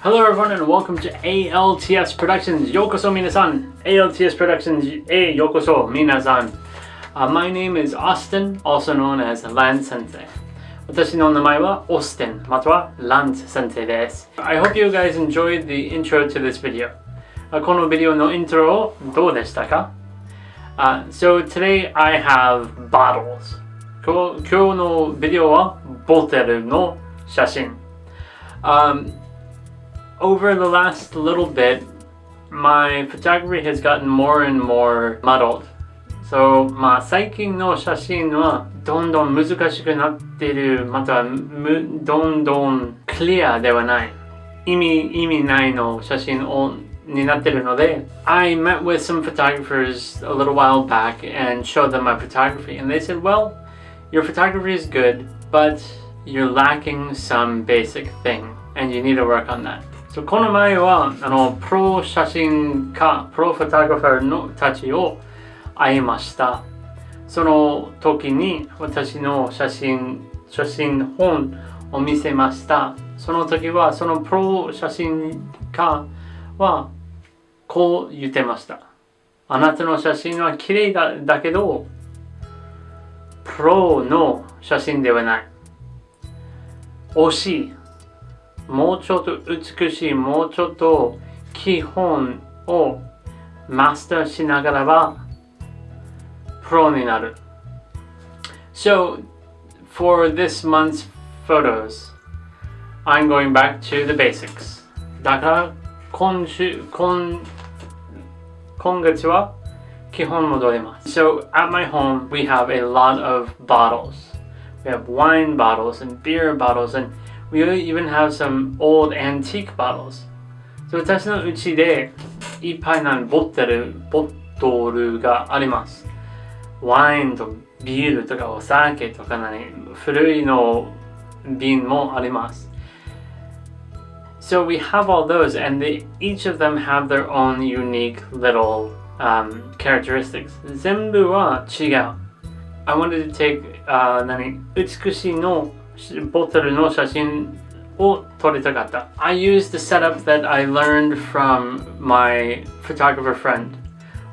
Hello everyone and welcome to ALTS Productions. ようこそ皆さん。ALTS Productions へようこそ皆さん。My name is Austin, also known as Lance Sensei. 私の名前は Austin または Lance Sensei です。I hope you guys enjoyed the intro to this video. このビデオのイントロどうでしたか？So today I have bottles. 今日のビデオはボトルの写真。Over the last little bit, my photography has gotten more and more muddled. So, 最近の写真はどんどん難しくなっている、またはどんどんクリアではない、意味ないの写真になっているので、I met with some photographers a little while back and showed them my photography, and they said, well, your photography is good, but you're lacking some basic thing, and you need to work on that. So, この前はプロ写真家、プロフォトグラファーのたちを会いました。その時に私の写真本を見せました。その時はそのプロ写真家はこう言ってました。あなたの写真は綺麗だけど、プロの写真ではない。惜しい。もうちょっと美しい、もうちょっと基本をマスターしながらばプロになる。So, for this month's photos, I'm going back to the basics. だから今月は基本戻ります。So, at my home, we have a lot of bottles. We have wine bottles and beer bottles and we even have some old antique bottles. So 私の家でいっぱいなボトルがあります。ワインとビールとかお酒とか古いの瓶もあります。So we have all those and each of them have their own unique little characteristics. 全部は違う。I wanted to take 美しいのボトルの写真を撮りたかった。I used the setup that I learned from my photographer friend.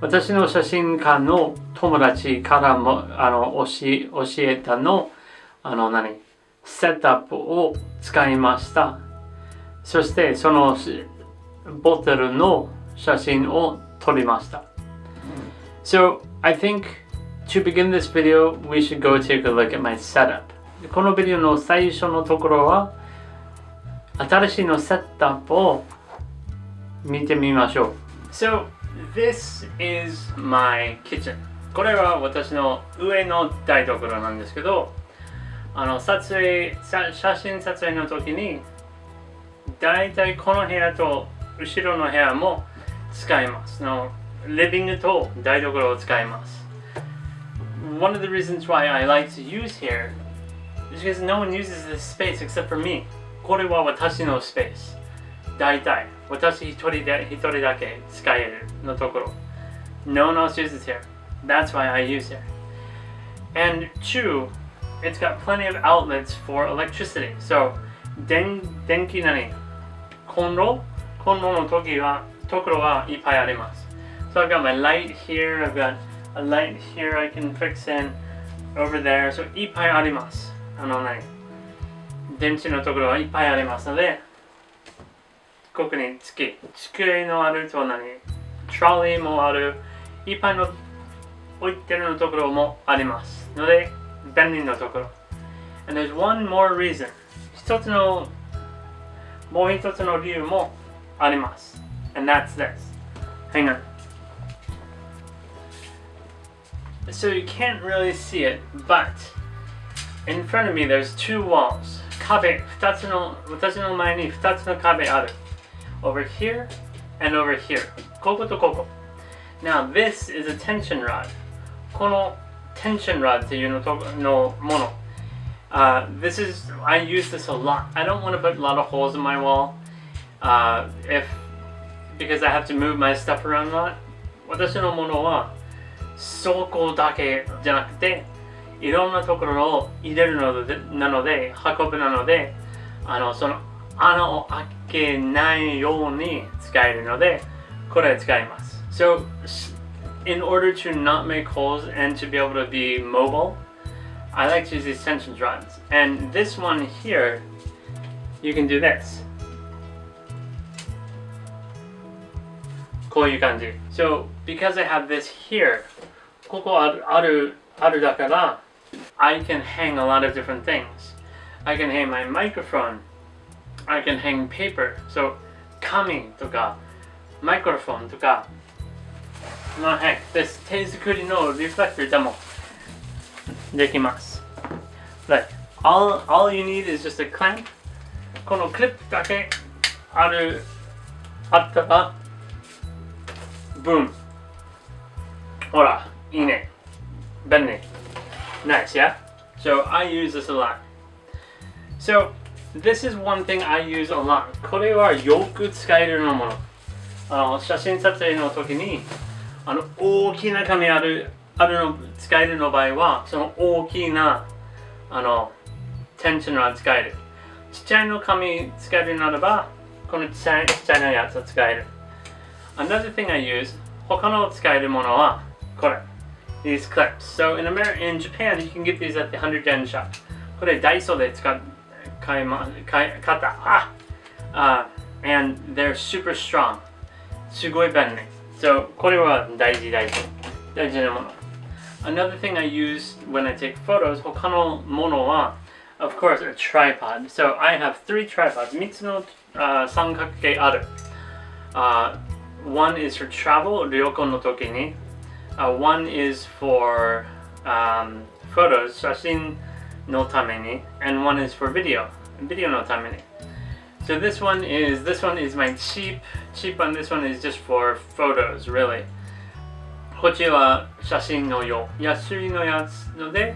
私の写真家の友達からも教えたのセットアップを使いました。そしてそのボトルの写真を撮りました。So I think to begin this video, we should go take a look at my setup.このビデオの最初のところは新しいのセットアップを見てみましょう。So, this is my kitchen. これは私の上の台所なんですけど、写真撮影の時にだいたいこの部屋と後ろの部屋も使います。リビングと台所を使います。One of the reasons why I like to use here,It's because no one uses this space except for me. これは私のスペース。大体、私一人だけ使えるのところ。No one else uses here. That's why I use here. And two, it's got plenty of outlets for electricity. So, 電気コンロのところはいっぱいあります。So I've got my light here, I've got a light here I can fix in over there. So いっぱいあります。電池のところはいっぱいありますので、ここに机のあるとトロリーもある、いっぱいの置いてるのところもありますので、便利なところ。And there's one more reason. もう一つの理由もあります。And that's this. Hang on. So you can't really see it, but...In front of me, there's two walls. 私の前に2つの壁ある。Over here and over here. こことここ。Now, this is a tension rod. この tension rod っていうのもの。I use this a lot. I don't want to put a lot of holes in my wall because I have to move my stuff around a lot. 私のものはそこだけじゃなくて、いろんなところを入れるので、運ぶなので、その穴を開けないように使えるので、これ使います。So, in order to not make holes and to be able to be mobile, I like to use these tension rods. And this one here, you can do this. こういう感じ。So, because I have this here, ここあるだから、I can hang a lot of different things. I can hang my microphone. I can hang paper. So, 紙とか、マイクロフォンとか、まあ、はい、手作りのリフレクターでもできます。But all you need is just a clamp. このクリップだけあったら、boom. ほら、いいね。便利。Nice, yeah? So I use this a lot. So this is one thing I use a lot. これはよく使えるもの。写真撮影の時に大きな紙あるの使えるの場合は、その大きなテンションは使える。ちっちゃいの紙使えるならば、このちっちゃいのやつを使える。Another thing I use, 他の使えるものはこれ。These clips. So in Japan, you can get these at the 100 yen shop. これダイソーで買った。And they're super strong. すごい便利。So これは大事なもの。Another thing I use when I take photos, 他のものは of course a tripod. So I have 3 tripods. 3つの三角形ある。One is for travel, 旅行の時に。One is for photos, 写真のために。And one is for video のために。So this one is my cheap one. This one is just for photos, really. こっちは写真の用。安いのやつので、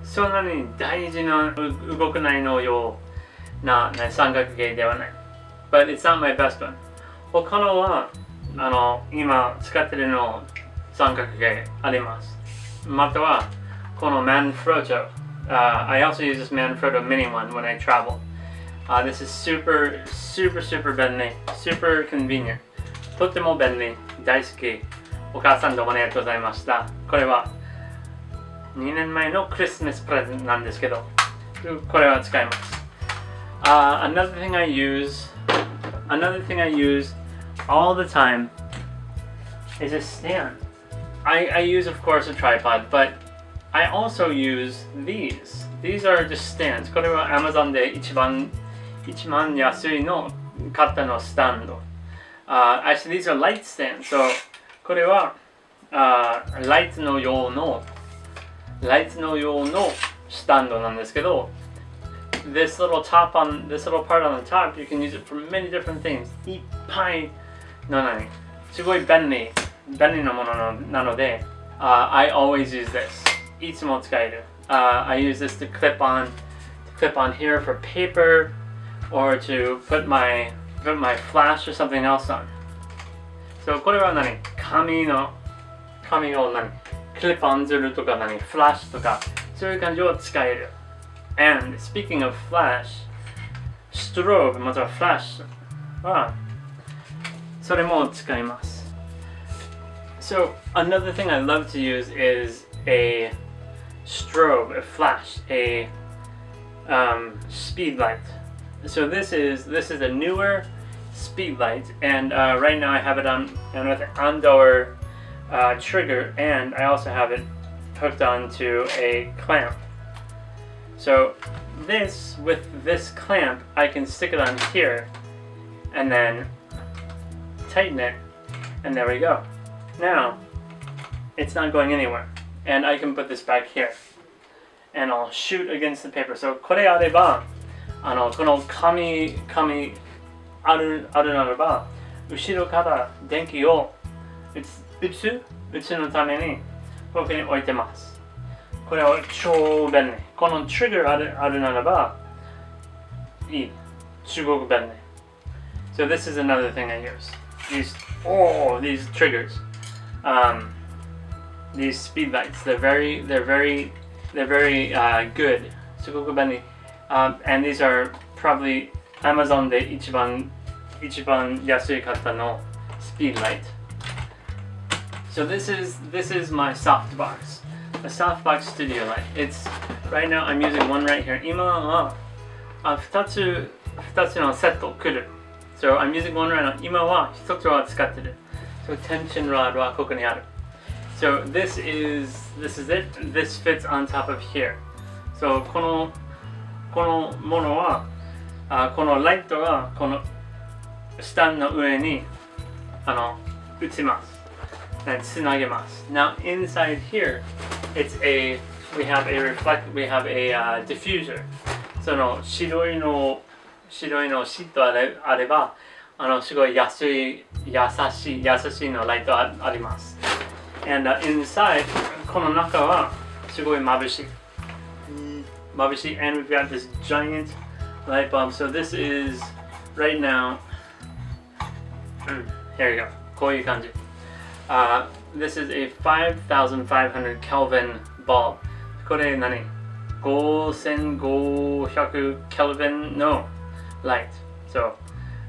そんなに大事な動かないのような三角形ではない。But it's not my best one. 他のは今使ってるの三角形あります。またはこのManfrotto. I also use this Manfrotto mini one when I travel. This is super便利。super convenient. とっても便利。大好き。お母さんどうもありがとうございました。これは2年前のクリスマスプレゼントなんですけど、これは使います。Another thing I use all the time is a stand. I use, of course, a tripod, but I also use these. These are just stands. これは Amazon で一番安いの買ったのスタンド。Actually, these are light stands. So これはライトの用のスタンドなんですけど、this little part on the top, you can use it for many different things. いっぱいのすごい便利なものなので、I always use this. いつも使える。I use this to clip on here for paper, or to put my flash or something else on. So これは紙をクリップオンするとかフラッシュとかそういう感じを使える。And speaking of flash, ストローブまたはフラッシュはそれも使います。So another thing I love to use is a strobe, a flash, a speed light. So this is a newer speed light, and right now I have it on with an indoor trigger, and I also have it hooked onto a clamp. So with this clamp, I can stick it on here, and then tighten it, and there we go. Now, it's not going anywhere, and I can put this back here, and I'll shoot against the paper. So これあれば、この紙あるならば、後ろから電気を打つのためにここに置いてます。これは超便利。このトリガーあるならばいい。すごく便利。So this is another thing I use. These triggers. These speed lights. They're very good. すごく便利。And these are probably Amazon で一番安い方のspeed light. So this is my softbox, a softbox studio light. It's right now I'm using one right here. 今は2つのセット来る。So I'm using one right now. 今は1つは使ってる。So tension rod はここにある。So this is it. This fits on top of here. So このものはこのライトがこのスタンドの上に打ちます。つなげます。Now inside here, we have a diffuser. その白いのシートあればすごい優しいのライトあります。And inside この中はすごい眩しい。And we've got this giant light bulb. So this is right now. Here we go. こういう感じ。This is a 5500 Kelvin bulb. これ何 5500 Kelvin no light. So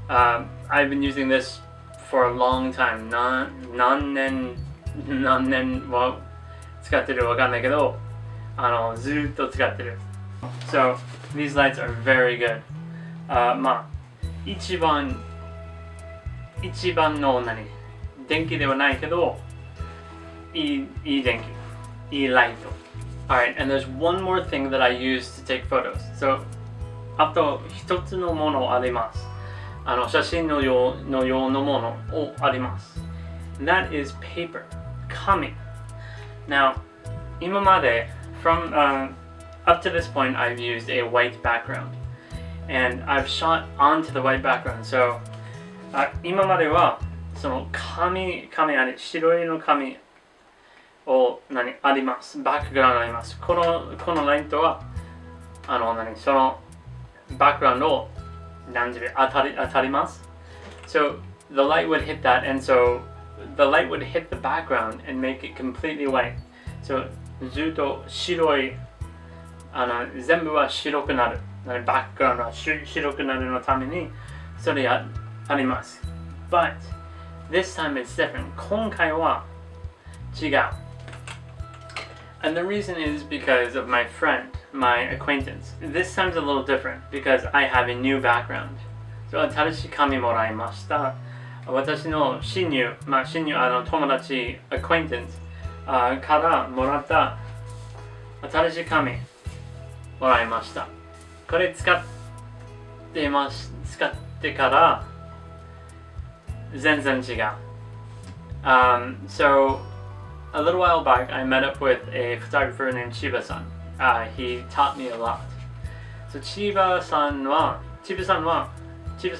I've been using this for a long time. 何年は使ってるわかんないけどずっと使ってる。So these lights are very good. まあ一番の電気ではないけどいい電気、いいライト。Alright, and there's one more thing that I use to take photos. So あと一つのものあります。写真の用のものをあります。That is paper, 紙。Now 今までup to this point I've used a white background and I've shot onto the white background. So 今まではその紙白いの紙をあります。バックグラウンドあります。このライトはそのバックグラウンドを当たります。So the light would hit that, and so the light would hit the background and make it completely white. So ずっと白い全部は白くなる。バックグラウンドは白くなるのためにそれあります。But this time it's different. 今回は違う。And the reason is because of my friend, my acquaintance. This time's a little different because I have a new background. So 新しい紙もらいました。私の親友、友達、acquaintance からもらった新しい紙もらいました。これ使ってから全然違う。So a little while back, I met up with a photographer named Chiba-san. He taught me a lot. So Chiba-さ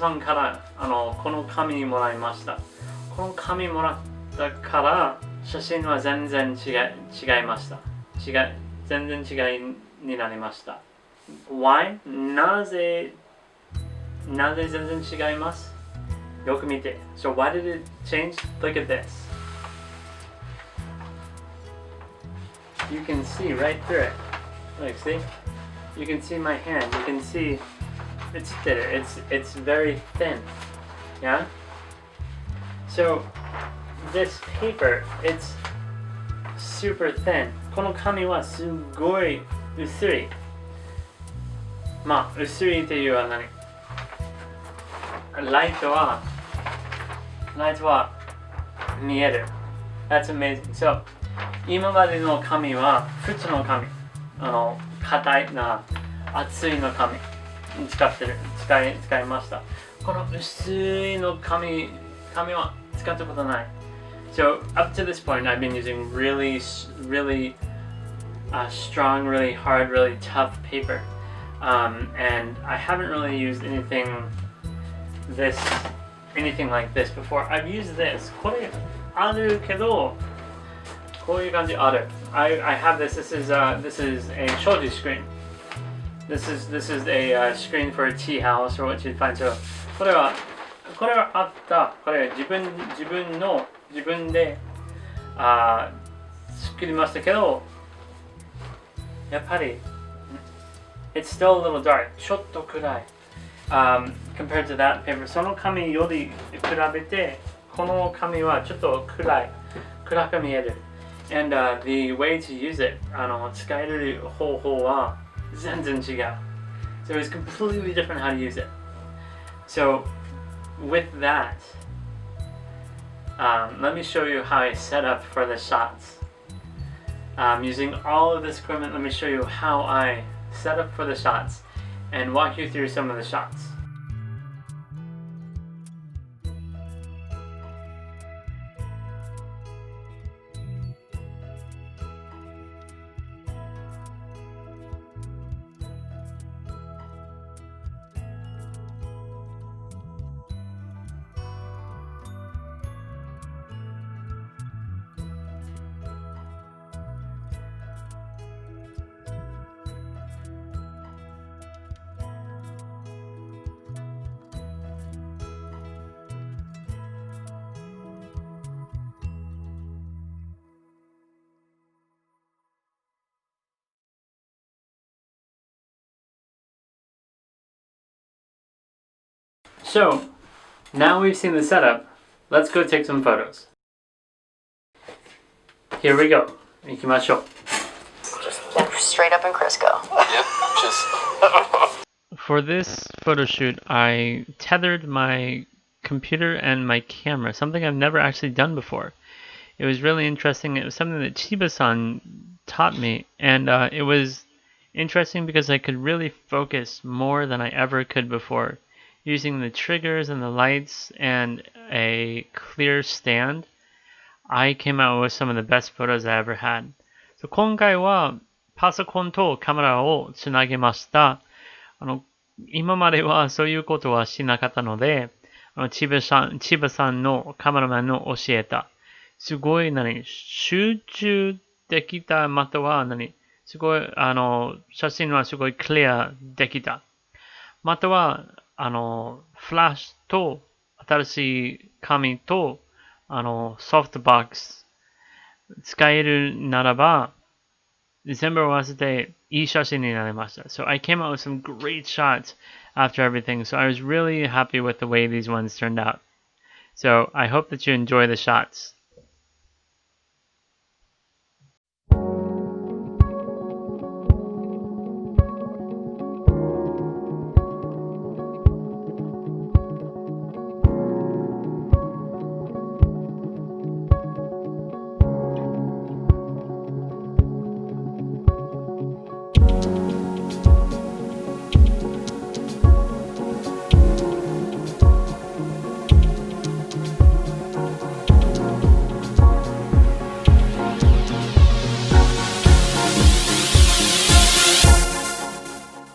んからこの紙もらいました。この紙もらったから写真は全然違いました。全然違いになりました。Why? なぜ全然違います？よく見て。So why did it change? Look at this. You can see right through it. Look, see? You can see my hand. You can see it's thinner. It's very thin. Yeah? So this paper, it's super thin. この紙はすごい薄い。まあ、薄いっていうのはライトは見える。That's amazing. So今までの紙は普通の紙、硬いな厚いの紙使いました。この薄いの紙は使ったことない。So up to this point, I've been using really strong, really hard, really tough paper, and I haven't really used anything like this before. I've used this. これあるけど。こういう感じある。I have this. This is a shoji screen. This is a screen for a tea house or what you'd find. So これはあった。これは自分で作りましたけど、やっぱり it's still a little dark. ちょっと暗い。compared to that paper. その紙より比べて、この紙はちょっと暗く見える。And the way to use it, 使える方法は全然違う。So it's completely different how to use it. So with that, let me show you how I set up for the shots. Using all of this equipment, let me show you how I set up for the shots and walk you through some of the shots. So, now we've seen the setup, let's go take some photos. Here we go. 行きましょう。 Just straight up in Crisco. Yep, just For this photo shoot, I tethered my computer and my camera, something I've never actually done before. It was really interesting. It was something that Chiba-san taught me, and it was interesting because I could really focus more than I ever could before. Using the triggers and the lights and a clear stand, I came out with some of the best photos I ever had. So 今回はパソコンとカメラをつなげました。今まではそういうことはしなかったので、千葉さんのカメラマンの教えた。すごい集中できた、またはすごい写真はすごいクリアできた。またはフラッシュと新しい紙とソフトボックス使えるならば全部合わせていい写真になりました。So I came out with some great shots after everything. So I was really happy with the way these ones turned out. So I hope that you enjoy the shots.